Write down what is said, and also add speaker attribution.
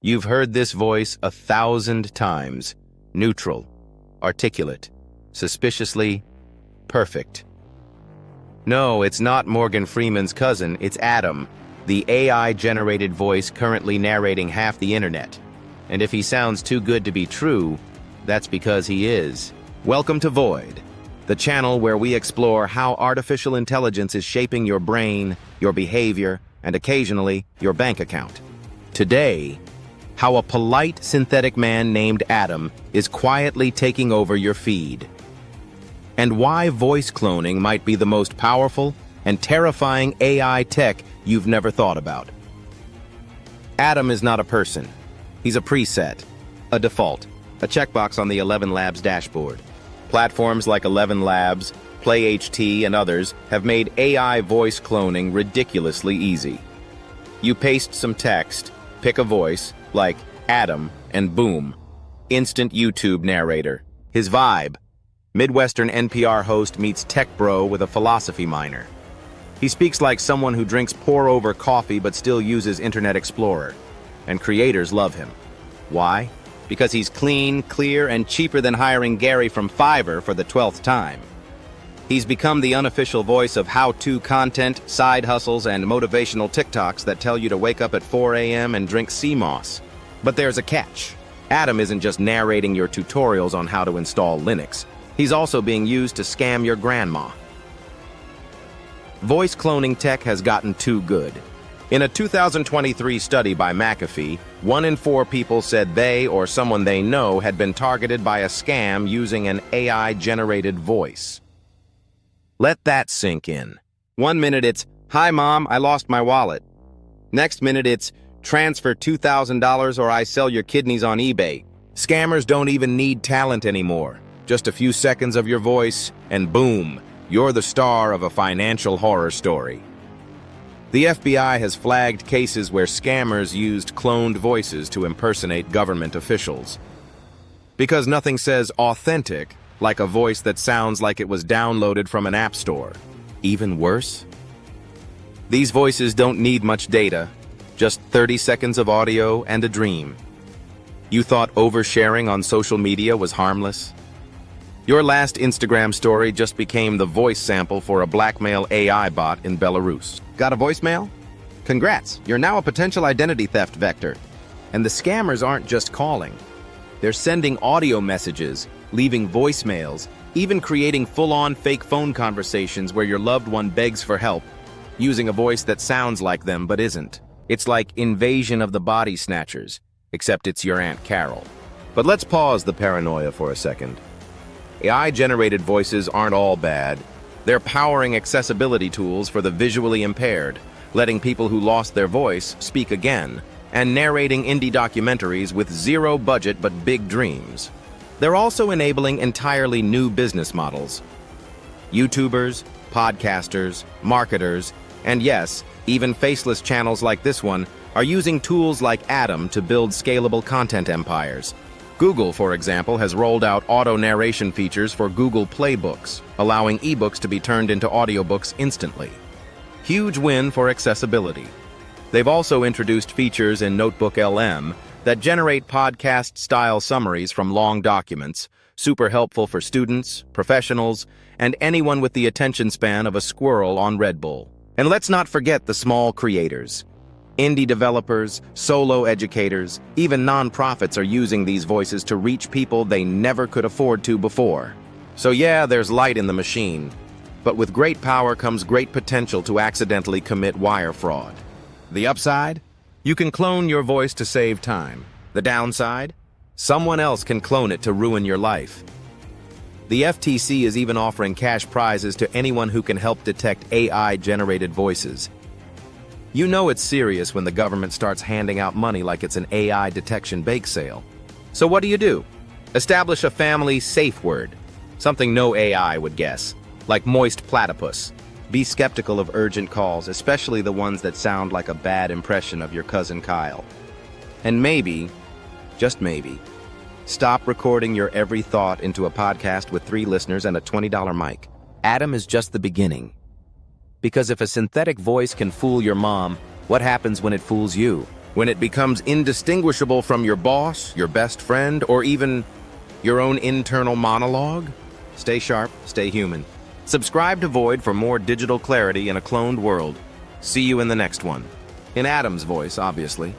Speaker 1: You've heard this voice 1,000 times. Neutral, articulate, suspiciously perfect. No, it's not Morgan Freeman's cousin, it's Adam, the AI-generated voice currently narrating half the internet. And if he sounds too good to be true, that's because he is. Welcome to Void, the channel where we explore how artificial intelligence is shaping your brain, your behavior, and occasionally your bank account. Today, how a polite synthetic man named Adam is quietly taking over your feed. And why voice cloning might be the most powerful and terrifying AI tech you've never thought about. Adam is not a person. He's a preset, a default, a checkbox on the ElevenLabs dashboard. Platforms like ElevenLabs, PlayHT, and others have made AI voice cloning ridiculously easy. You paste some text, pick a voice, like Adam, and boom, instant YouTube narrator. His vibe: Midwestern NPR host meets tech bro with a philosophy minor. He speaks like someone who drinks pour-over coffee but still uses Internet Explorer. And creators love him. Why? Because he's clean, clear, and cheaper than hiring Gary from Fiverr for the 12th time. He's become the unofficial voice of how-to content, side hustles, and motivational TikToks that tell you to wake up at 4 a.m. and drink sea moss. But there's a catch. Adam isn't just narrating your tutorials on how to install Linux. He's also being used to scam your grandma. Voice cloning tech has gotten too good. In a 2023 study by McAfee, 1 in 4 people said they or someone they know had been targeted by a scam using an AI-generated voice. Let that sink in. 1 minute it's, "Hi mom, I lost my wallet." Next minute it's, "Transfer $2,000 or I sell your kidneys on eBay." Scammers don't even need talent anymore. Just a few seconds of your voice, and boom, you're the star of a financial horror story. The FBI has flagged cases where scammers used cloned voices to impersonate government officials. Because nothing says authentic like a voice that sounds like it was downloaded from an app store. Even worse? These voices don't need much data, just 30 seconds of audio and a dream. You thought oversharing on social media was harmless? Your last Instagram story just became the voice sample for a blackmail AI bot in Belarus. Got a voicemail? Congrats, you're now a potential identity theft vector. And the scammers aren't just calling. They're sending audio messages, leaving voicemails, even creating full-on fake phone conversations where your loved one begs for help, using a voice that sounds like them but isn't. It's like Invasion of the Body Snatchers, except it's your Aunt Carol. But let's pause the paranoia for a second. AI-generated voices aren't all bad. They're powering accessibility tools for the visually impaired, letting people who lost their voice speak again, and narrating indie documentaries with zero budget but big dreams. They're also enabling entirely new business models. YouTubers, podcasters, marketers, and yes, even faceless channels like this one are using tools like Adam to build scalable content empires. Google, for example, has rolled out auto-narration features for Google Play Books, allowing ebooks to be turned into audiobooks instantly. Huge win for accessibility. They've also introduced features in Notebook LM that generate podcast-style summaries from long documents, super helpful for students, professionals, and anyone with the attention span of a squirrel on Red Bull. And let's not forget the small creators. Indie developers, solo educators, even nonprofits are using these voices to reach people they never could afford to before. So yeah, there's light in the machine, but with great power comes great potential to accidentally commit wire fraud. The upside? You can clone your voice to save time. The downside? Someone else can clone it to ruin your life. The FTC is even offering cash prizes to anyone who can help detect AI-generated voices. You know it's serious when the government starts handing out money like it's an AI detection bake sale. So what do? Establish a family safe word, something no AI would guess, like moist platypus. Be skeptical of urgent calls, especially the ones that sound like a bad impression of your cousin Kyle. And maybe, just maybe, stop recording your every thought into a podcast with 3 listeners and a $20 mic. Adam is just the beginning. Because if a synthetic voice can fool your mom, what happens when it fools you? When it becomes indistinguishable from your boss, your best friend, or even your own internal monologue? Stay sharp, stay human. Subscribe to Void for more digital clarity in a cloned world. See you in the next one. In Adam's voice, obviously.